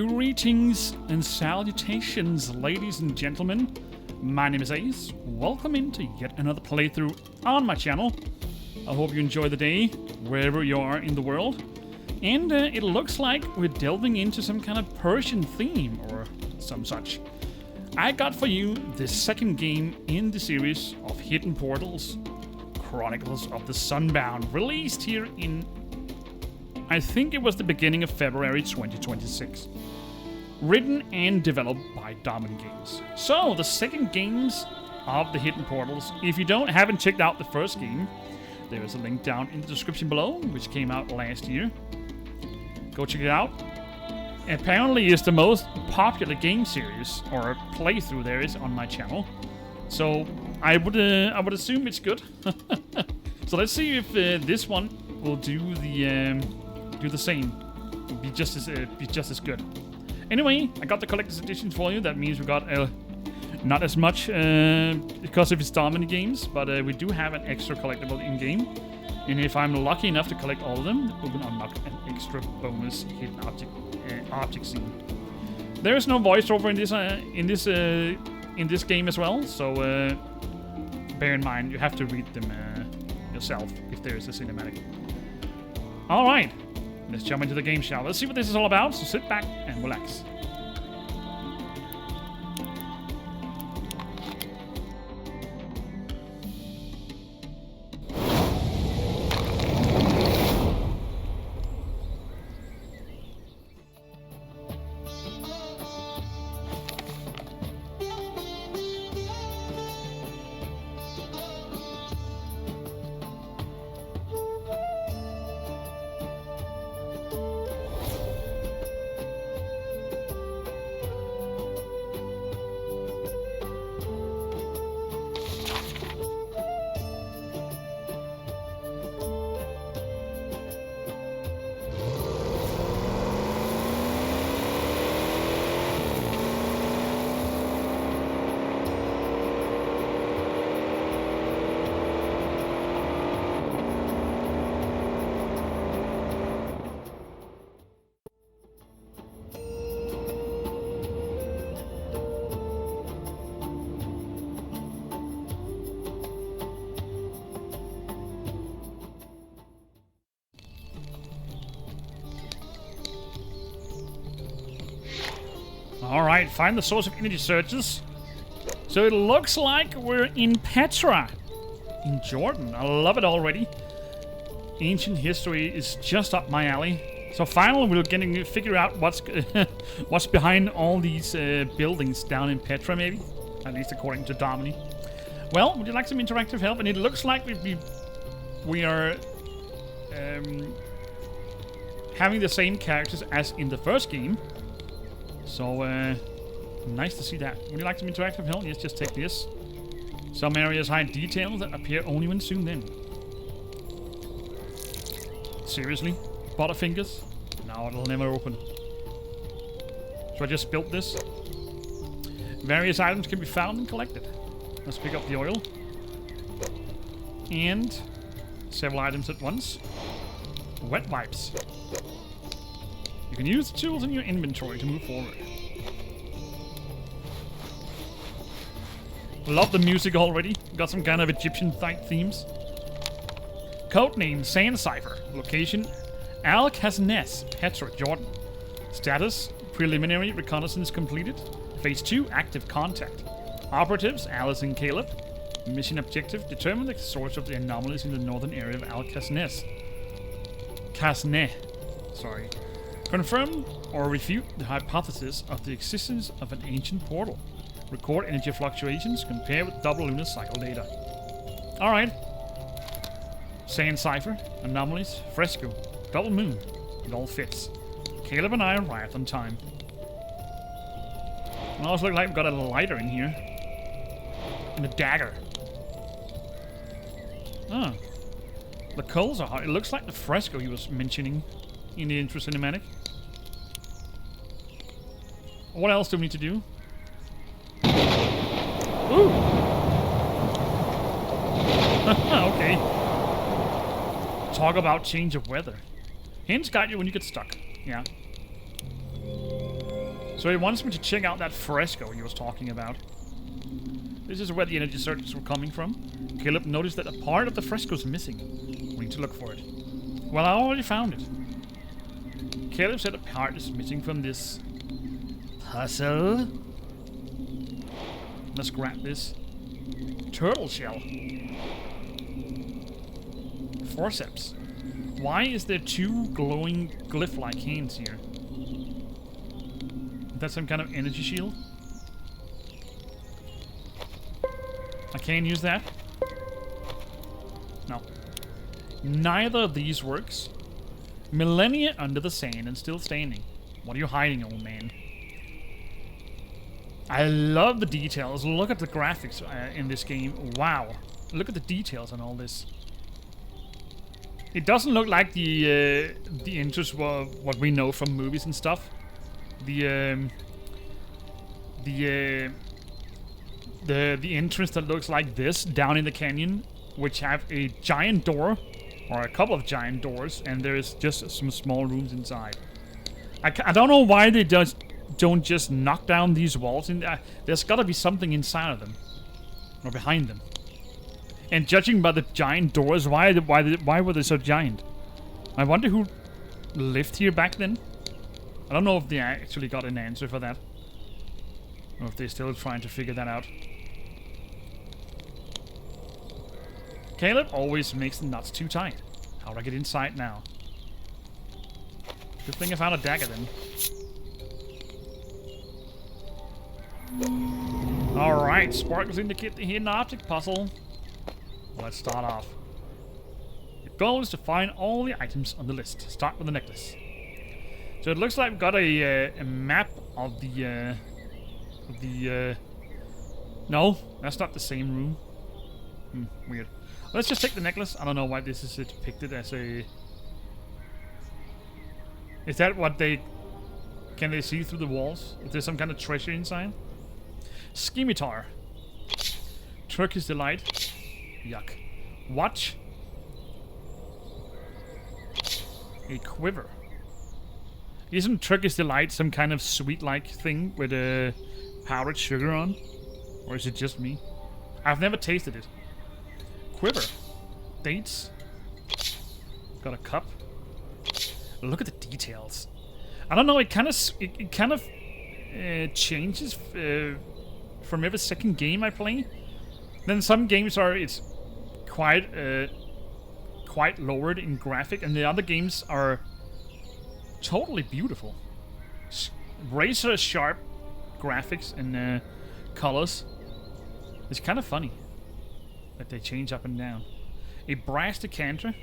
Greetings and salutations, ladies and gentlemen. My name is Ace. Welcome into yet another playthrough on my channel. I hope you enjoy the day, wherever you are in the world. And it looks like we're delving into some kind of Persian theme, or some such. I got for you the second game in the series of Hidden Portals, Chronicles of the Sunbound, released here in, I think it was the beginning of February 2026. Written and developed by Domini games. So, the second games of the Hidden Portals. If you haven't checked out the first game, there is a link down in the description below, which came out last year. Go check it out. Apparently, it's the most popular game series or playthrough there is on my channel. So, I would assume it's good. So let's see if this one will do the same. Be just as good. Anyway, I got the collector's edition for you. That means we got not as much because of its Domini games, but we do have an extra collectible in game. And if I'm lucky enough to collect all of them, we will unlock an extra bonus hidden object scene. There is no voiceover in this game as well, so bear in mind you have to read them yourself if there is a cinematic. All right. Let's jump into the game, shall we? Let's see what this is all about, so sit back and relax. Alright, find the source of energy surges. So it looks like we're in Petra, in Jordan. I love it already. Ancient history is just up my alley. So finally we're getting to figure out what's what's behind all these buildings down in Petra, maybe. At least according to Domini. Well, would you like some interactive help? And it looks like we are having the same characters as in the first game. So, nice to see that. Would you like some interactive help? Yes, just take this. Some areas hide details that appear only when zoomed in. Seriously? Butterfingers? No, it'll never open. So I just built this. Various items can be found and collected. Let's pick up the oil. And several items at once. Wet wipes. You can use the tools in your inventory to move forward. Love the music already. Got some kind of Egyptian themes. Codename Sand Cipher. Location Al-Khazneh, Petra, Jordan. Status preliminary reconnaissance completed. Phase 2 active contact. Operatives Alice and Caleb. Mission objective determine the source of the anomalies in the northern area of Al-Khazneh. Sorry. Confirm or refute the hypothesis of the existence of an ancient portal. Record energy fluctuations, compare with double lunar cycle data. Alright. Sand Cipher, anomalies, fresco, double moon. It all fits. Caleb and I arrived on time. It also looks like we've got a lighter in here. And a dagger. Ah. The coals are hot. It looks like the fresco he was mentioning in the intro cinematic. What else do we need to do? Ooh! Okay. Talk about change of weather. Hints guide you when you get stuck. Yeah. So he wants me to check out that fresco he was talking about. This is where the energy surges were coming from. Caleb noticed that a part of the fresco is missing. We need to look for it. Well, I already found it. Caleb said a part is missing from this puzzle. Let's grab this. Turtle shell. Forceps. Why is there two glowing glyph-like hands here? Is that some kind of energy shield? I can't use that? No. Neither of these works. Millennia under the sand and still standing. What are you hiding, old man? I love the details. Look at the graphics in this game. Wow. Look at the details on all this. It doesn't look like the intros were what we know from movies and stuff. The entrance that looks like this down in the canyon, which have a giant door, or a couple of giant doors, and there's just some small rooms inside. I don't know why they don't just knock down these walls. There's got to be something inside of them, or behind them. And judging by the giant doors, why were they so giant? I wonder who lived here back then. I don't know if they actually got an answer for that, or if they're still trying to figure that out. Caleb always makes the nuts too tight. How do I get inside now? Good thing I found a dagger then. Alright, sparkles indicate the hidden object puzzle. Let's start off. The goal is to find all the items on the list. Start with the necklace. So it looks like we've got a map of the no, that's not the same room. Weird. Let's just take the necklace. I don't know why this is depicted as a... Is that what they... Can they see through the walls? Is there some kind of treasure inside? Scimitar. Turkish delight. Yuck. Watch. A quiver. Isn't Turkish delight some kind of sweet-like thing with powdered sugar on? Or is it just me? I've never tasted it. Quiver. Dates. Got a cup. Look at the details. I don't know. It kind of changes from every second game I play. Then some games it's quite lowered in graphic, and the other games are totally beautiful. Razor sharp graphics and colors. It's kind of funny that they change up and down. A brass decanter.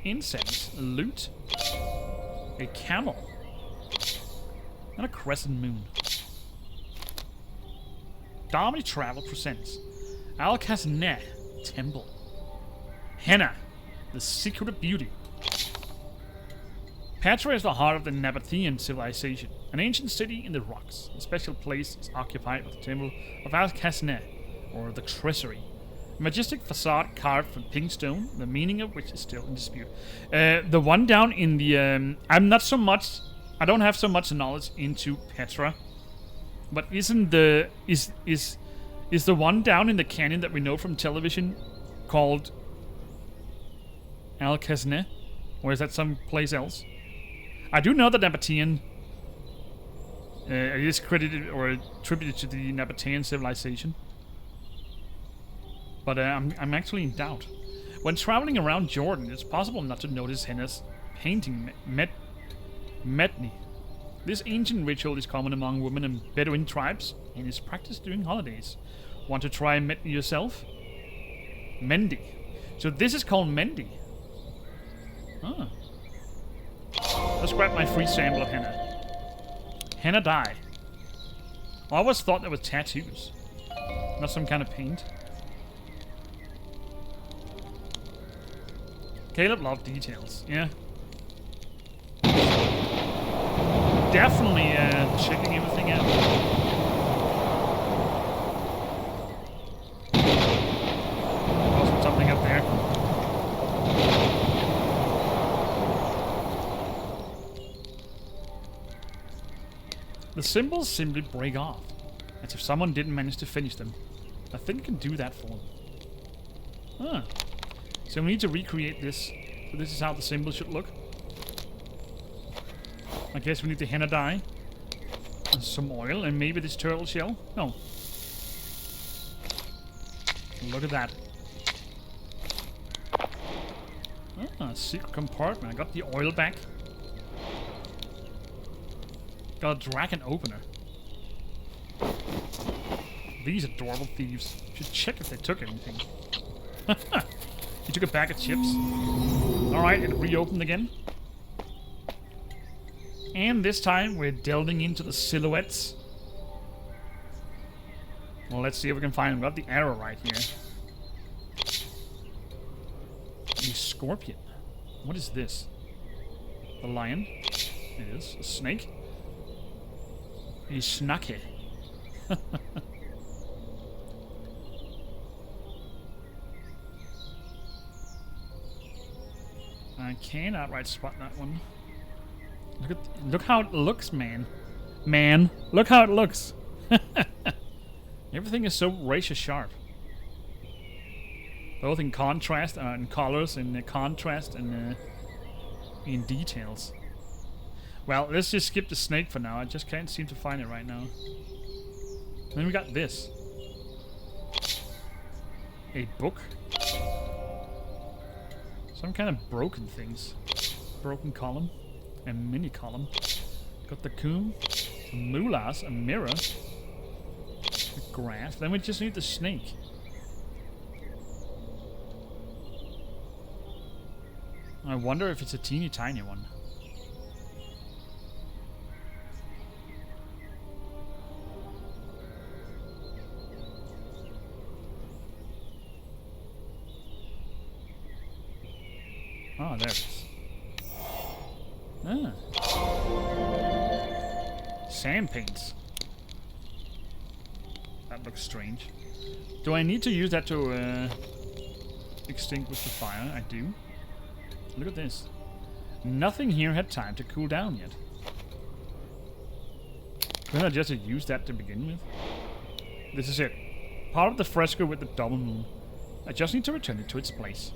Incense. Loot. A camel. And a crescent moon. Domini Travel presents Al-Khazneh Temple. Henna, the secret of beauty. Petra is the heart of the Nabatean civilization, an ancient city in the rocks. A special place is occupied with the Temple of Al-Khazneh, or the Treasury. A majestic facade carved from pink stone, the meaning of which is still in dispute. The one down in the... I don't have so much knowledge into Petra, but isn't the... Is the one down in the canyon that we know from television called Al-Khazneh? Or is that someplace else? I do know that Nabatean is credited or attributed to the Nabatean civilization. But I'm actually in doubt. When traveling around Jordan, it's possible not to notice Henna's painting Metni. This ancient ritual is common among women and Bedouin tribes and is practiced during holidays. Want to try Metni yourself? Mendi. So this is called Mendi. Ah. Let's grab my free sample of henna. Henna dye. I always thought that was tattoos, not some kind of paint. Caleb loved details, yeah. Definitely checking everything out. Also something up there. The symbols simply break off, as if someone didn't manage to finish them. I think I can do that for them. Ah. So we need to recreate this. So this is how the symbol should look. I guess we need the henna dye. And some oil, and maybe this turtle shell. No. Look at that. Ah, secret compartment. I got the oil back. Got a dragon opener. These adorable thieves. Should check if they took anything. He took a bag of chips. Alright, it reopened again. And this time we're delving into the silhouettes. Well, let's see if we can find them. Got the arrow right here. A scorpion. What is this? A lion. It is. A snake. A snake. I can't outright spot that one. Look how it looks, man. Man, look how it looks. Everything is so razor sharp. Both in contrast, in colors, in contrast, and in details. Well, let's just skip the snake for now. I just can't seem to find it right now. Then we got this. A book. Some kind of broken things. Broken column. A mini column. Got the coom. Mulas. A mirror. A grass. Then we just need the snake. I wonder if it's a teeny tiny one. Oh, there it is. Ah. Sand paints. That looks strange. Do I need to use that to extinguish the fire? I do. Look at this. Nothing here had time to cool down yet. Couldn't I just have used that to begin with? This is it. Part of the fresco with the double moon. I just need to return it to its place.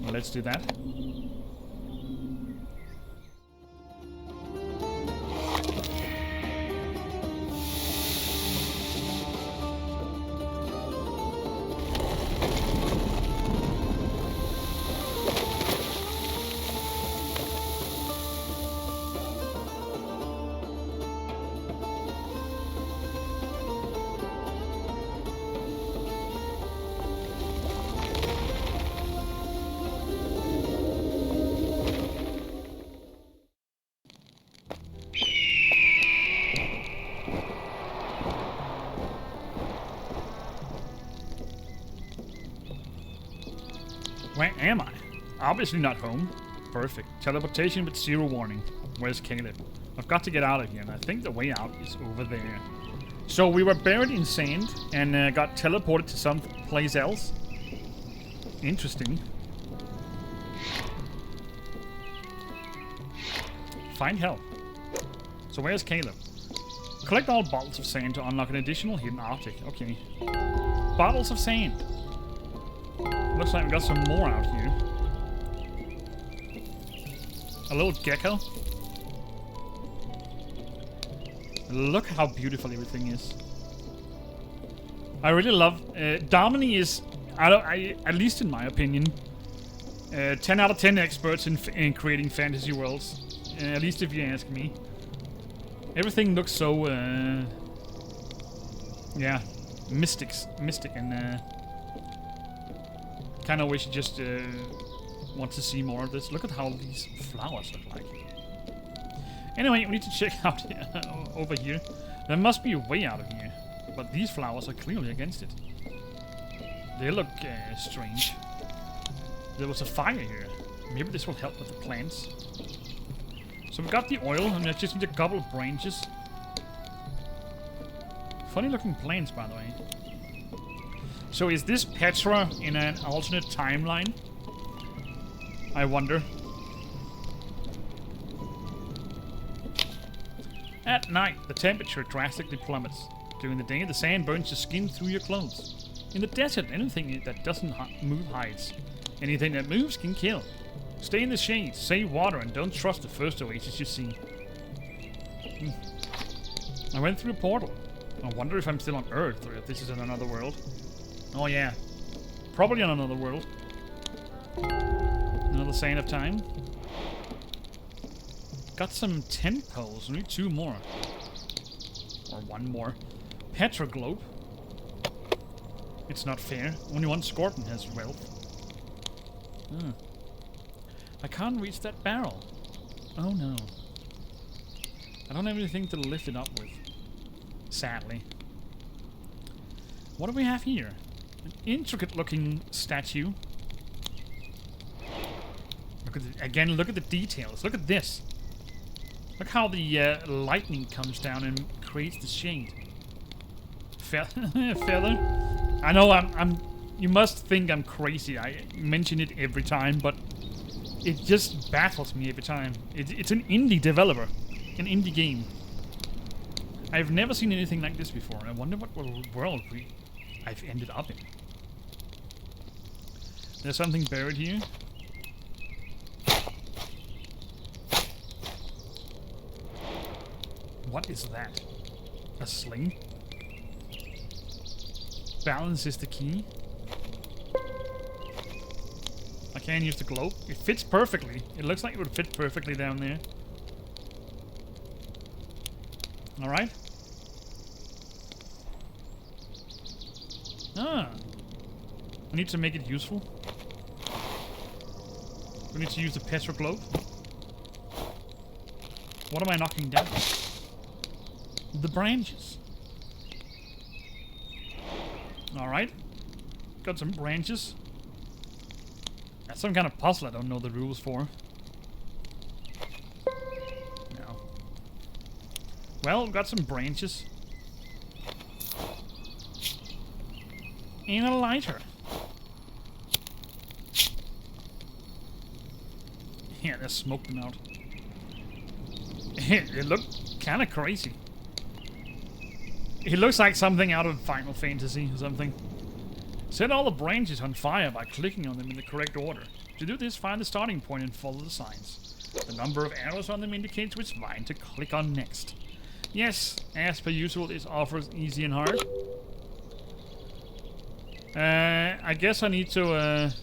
Well, let's do that. Where am I? Obviously not home. Perfect. Teleportation with zero warning. Where's Caleb? I've got to get out of here, and I think the way out is over there. So we were buried in sand and got teleported to some place else. Interesting. Find help. So where's Caleb? Collect all bottles of sand to unlock an additional hidden object. Okay. Bottles of sand. Looks like we got some more out here. A little gecko. Look how beautiful everything is. I really love... Domini is, at least in my opinion, 10 out of 10 experts in creating fantasy worlds. At least if you ask me. Everything looks so... yeah, mystic and... kind of wish you just want to see more of this. Look at how these flowers look like. Anyway, we need to check out over here. There must be a way out of here. But these flowers are clearly against it. They look strange. There was a fire here. Maybe this will help with the plants. So we got the oil, and I just need a couple of branches. Funny looking plants, by the way. So is this Petra in an alternate timeline? I wonder. At night, the temperature drastically plummets. During the day, the sand burns your skin through your clothes. In the desert, anything that doesn't move hides. Anything that moves can kill. Stay in the shade, save water, and don't trust the first oasis you see. I went through a portal. I wonder if I'm still on Earth or if this is in another world. Oh yeah, probably on another world. Another sign of time. Got some tent poles. We need 2 more. Or 1 more. Petroglobe. It's not fair. Only 1 scorpion has wealth. I can't reach that barrel. Oh no. I don't have anything to lift it up with. Sadly. What do we have here? An intricate looking statue. Look at again, look at the details. Look at this. Look how the lightning comes down and creates the shade. Feather. I know I'm. You must think I'm crazy. I mention it every time, but it just baffles me every time. It's an indie developer, an indie game. I've never seen anything like this before. I wonder what world I've ended up in. There's something buried here. What is that? A sling? Balance is the key. I can't use the globe. It fits perfectly. It looks like it would fit perfectly down there. Alright. Ah. I need to make it useful. We need to use the petroglobe. What am I knocking down? The branches. Alright. Got some branches. That's some kind of puzzle I don't know the rules for. No. Well, got some branches. And a lighter. Yeah, there's smoke them out. It looked kind of crazy. It looks like something out of Final Fantasy or something. Set all the branches on fire by clicking on them in the correct order. To do this, find the starting point and follow the signs. The number of arrows on them indicates which vine to click on next. Yes, as per usual, this offers easy and hard. I guess I need to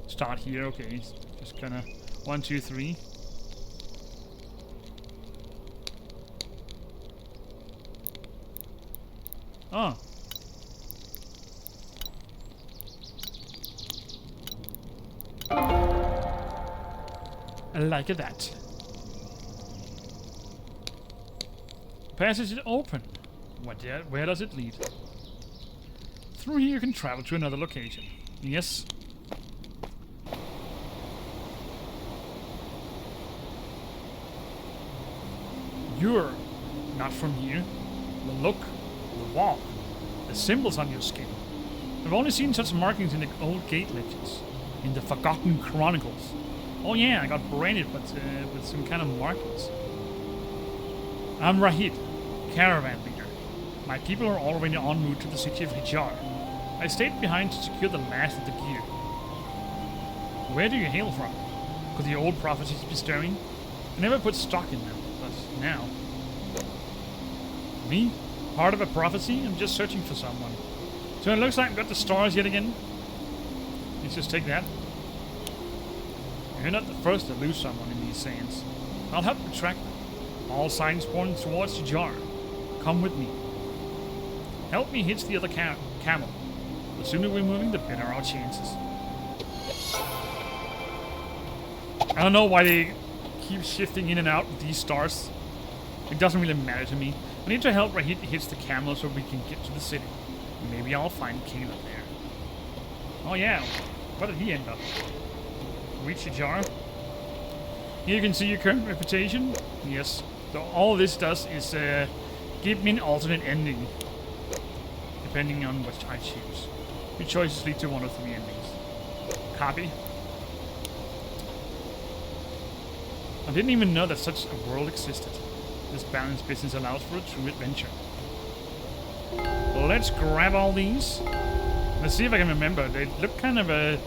start here. Okay, just kinda 1, 2, 3. Oh. Like that. Passage is open. Where does it lead? Through here you can travel to another location. Yes. You're not from here. The look, the walk, the symbols on your skin. I've only seen such markings in the old gate legends, in the forgotten Chronicles. Oh yeah, I got branded with some kind of markings. I'm Rahid, caravan leader. My people are already en route to the city of Hijjar. I stayed behind to secure the last of the gear. Where do you hail from? Could the old prophecies be stirring? I never put stock in them, but now... Me? Part of a prophecy? I'm just searching for someone. So it looks like I've got the stars yet again. Let's just take that. You're not the first to lose someone in these sands. I'll help you track them. All signs point towards Hijjar. Come with me. Help me hitch the other camel. The sooner we're moving, the better our chances. I don't know why they keep shifting in and out with these stars. It doesn't really matter to me. I need to help Rahid hitch the camel so we can get to the city. Maybe I'll find Caleb there. Oh yeah, where did he end up? Reach Hijjar. Here you can see your current reputation. Yes. So all this does is give me an alternate ending. Depending on which I choose. Your choices lead to 1 of 3 endings. Copy. I didn't even know that such a world existed. This balanced business allows for a true adventure. Let's grab all these. Let's see if I can remember. They look kind of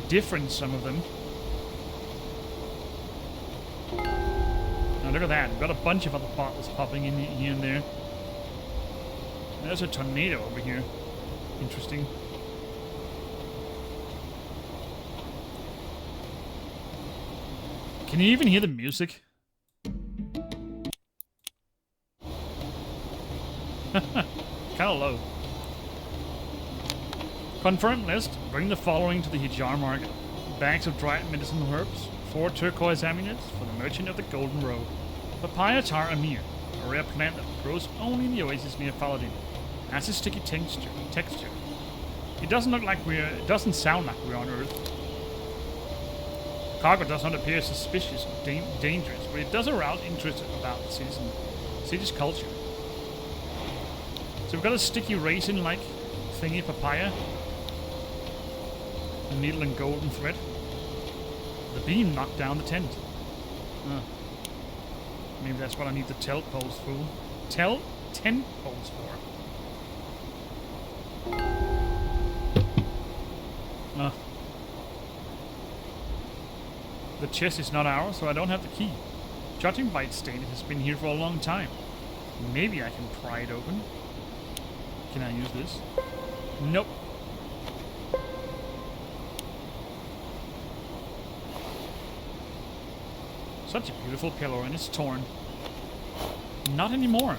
different, some of them. Now look at that. We've got a bunch of other bottles popping in here and there. There's a tornado over here. Interesting. Can you even hear the music? Kinda low. Confirmed list. Bring the following to the Hijar market. Bags of dried medicine herbs. 4 turquoise amulets for the merchant of the Golden Road. Papaya tar amir. A rare plant that grows only in the oasis near Faladin. Has a sticky texture. It doesn't look like it doesn't sound like we're on Earth. Cargo does not appear suspicious or dangerous, but it does arouse interest about the city's culture. So we've got a sticky raisin-like thingy papaya. A needle and golden thread. The beam knocked down the tent. Maybe that's what I need the tent poles for. Tent poles for. The chest is not ours, so I don't have the key. Judging by its state, it has been here for a long time. Maybe I can pry it open. Can I use this? Nope. Such a beautiful pillow, and it's torn. Not anymore.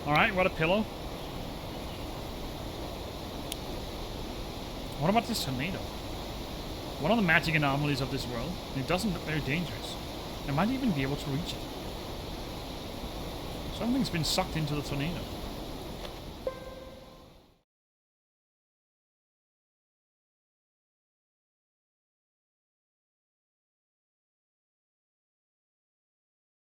Alright, what a pillow. What about this tornado? One of the magic anomalies of this world. It doesn't look very dangerous. I might even be able to reach it. Something's been sucked into the tornado.